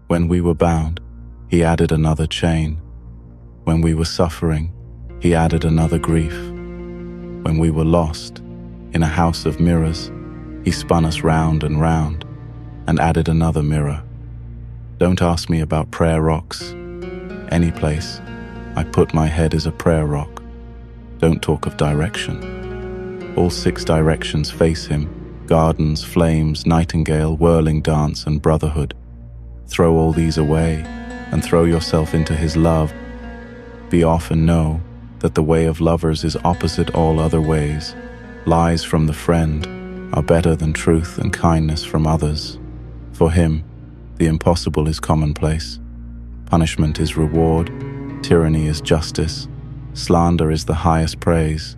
When we were bound, he added another chain. When we were suffering, he added another grief. When we were lost, in a house of mirrors, he spun us round and added another mirror. Don't ask me about prayer rocks. Any place I put my head is a prayer rock. Don't talk of direction. All 6 directions face him: gardens, flames, nightingale, whirling dance, and brotherhood. Throw all these away and throw yourself into his love. Be off and know that the way of lovers is opposite all other ways. Lies from the friend are better than truth and kindness from others. For him, the impossible is commonplace. Punishment is reward, tyranny is justice, slander is the highest praise.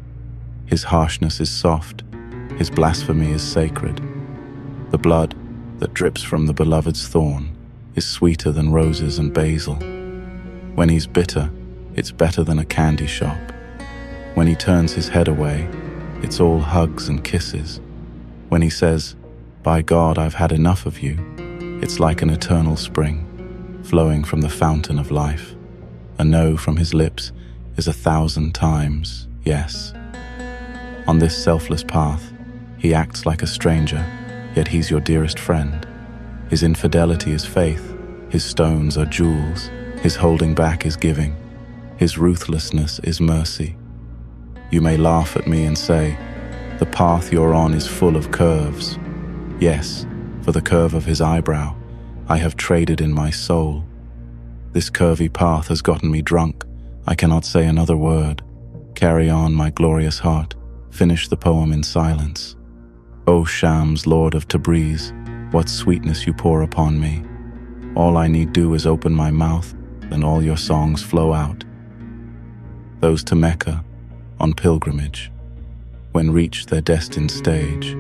His harshness is soft, his blasphemy is sacred. The blood that drips from the beloved's thorn is sweeter than roses and basil. When he's bitter, it's better than a candy shop. When he turns his head away, it's all hugs and kisses. When he says, "By God, I've had enough of you," it's like an eternal spring, flowing from the fountain of life. A no from his lips is 1,000 times yes. On this selfless path, he acts like a stranger, yet he's your dearest friend. His infidelity is faith, his stones are jewels, his holding back is giving, his ruthlessness is mercy. You may laugh at me and say, "The path you're on is full of curves." Yes, for the curve of his eyebrow, I have traded in my soul. This curvy path has gotten me drunk. I cannot say another word. Carry on, my glorious heart. Finish the poem in silence. O Shams, Lord of Tabrez, what sweetness you pour upon me. All I need do is open my mouth, and all your songs flow out. Those to Mecca, on pilgrimage, when reached their destined stage,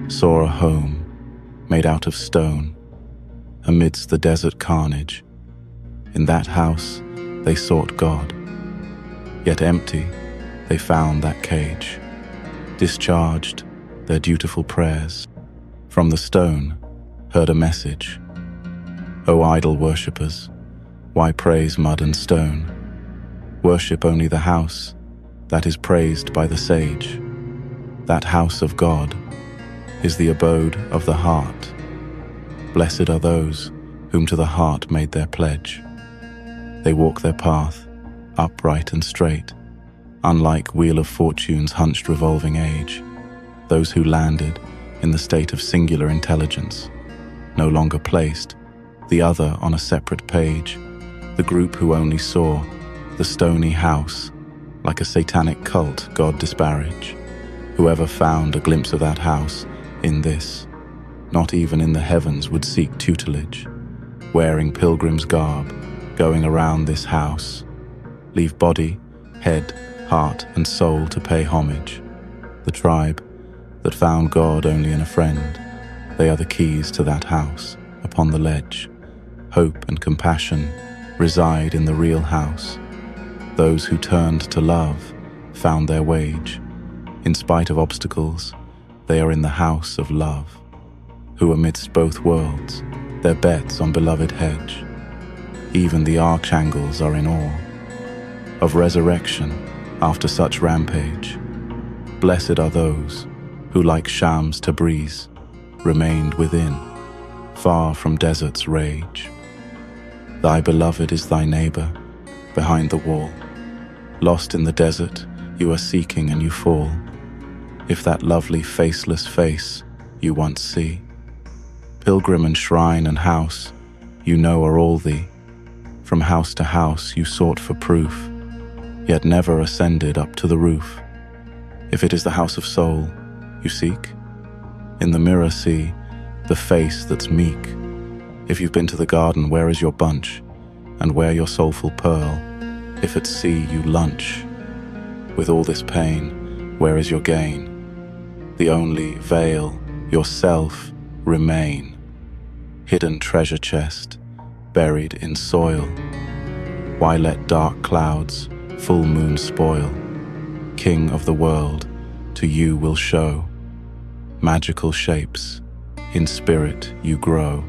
saw a home made out of stone amidst the desert carnage. In that house they sought God, yet empty they found that cage. Discharged their dutiful prayers, from the stone heard a message. O idol worshippers, why praise mud and stone? Worship only the house that is praised by the sage. That house of God is the abode of the heart. Blessed are those whom to the heart made their pledge. They walk their path, upright and straight, unlike Wheel of Fortune's hunched revolving age. Those who landed in the state of singular intelligence, no longer placed, the other on a separate page. The group who only saw the stony house, like a satanic cult God disparage. Whoever found a glimpse of that house in this, not even in the heavens would seek tutelage. Wearing pilgrim's garb, going around this house, leave body, head, heart, and soul to pay homage. The tribe that found God only in a friend, they are the keys to that house upon the ledge. Hope and compassion reside in the real house. Those who turned to love found their wage. In spite of obstacles, they are in the house of love, who amidst both worlds, their bets on beloved hedge. Even the archangels are in awe of resurrection after such rampage. Blessed are those who, like Shams Tabrez, remained within, far from desert's rage. Thy beloved is thy neighbor, behind the wall. Lost in the desert, you are seeking and you fall. If that lovely faceless face you once see, pilgrim and shrine and house, you know are all thee. From house to house you sought for proof, yet never ascended up to the roof. If it is the house of soul you seek, in the mirror see the face that's meek. If you've been to the garden, where is your bunch? And where your soulful pearl? If at sea you lunch with all this pain, where is your gain? The only veil, yourself, remain. Hidden treasure chest, buried in soil. Why let dark clouds, full moon spoil? King of the world, to you will show magical shapes, in spirit you grow.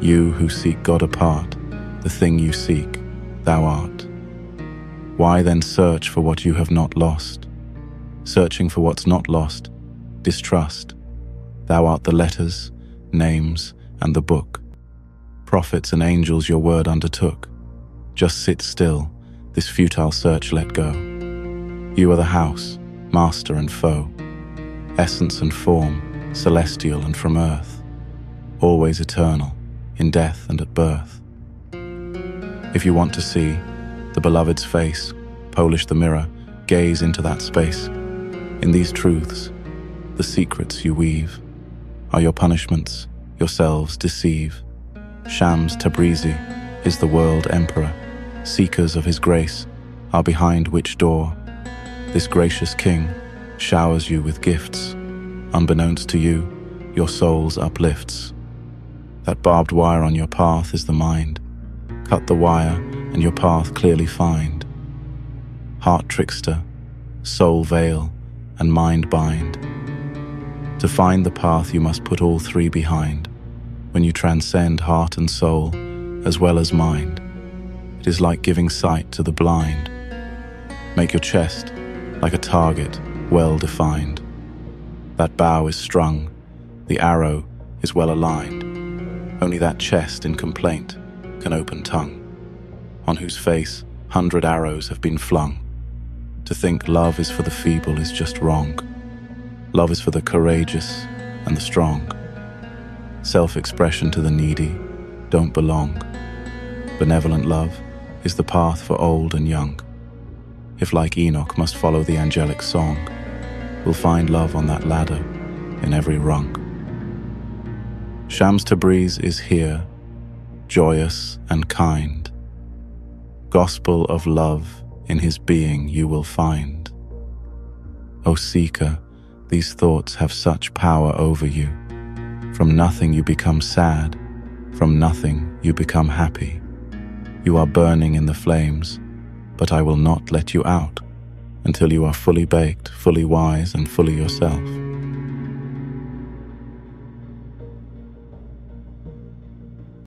You who seek God apart, the thing you seek, thou art. Why then search for what you have not lost? Searching for what's not lost, distrust. Thou art the letters, names, and the book. Prophets and angels your word undertook. Just sit still, this futile search let go. You are the house, master and foe, essence and form, celestial and from earth, always eternal, in death and at birth. If you want to see the beloved's face, polish the mirror, gaze into that space. In these truths, the secrets you weave are your punishments, yourselves deceive. Shams Tabrizi is the world emperor. Seekers of his grace are behind which door this gracious king showers you with gifts. Unbeknownst to you, your souls uplifts. That barbed wire on your path is the mind. Cut the wire and your path clearly find. Heart trickster, soul veil, and mind bind. To find the path you must put all three behind. When you transcend heart and soul, as well as mind, it is like giving sight to the blind. Make your chest like a target, well defined. That bow is strung, the arrow is well aligned. Only that chest in complaint can open tongue, on whose face 100 arrows have been flung. To think love is for the feeble is just wrong. Love is for the courageous and the strong. Self-expression to the needy don't belong. Benevolent love is the path for old and young. If like Enoch must follow the angelic song, we'll find love on that ladder in every rung. Shams Tabriz is here, joyous and kind. Gospel of love in his being you will find. O seeker, these thoughts have such power over you. From nothing you become sad, from nothing you become happy. You are burning in the flames, but I will not let you out until you are fully baked, fully wise, and fully yourself.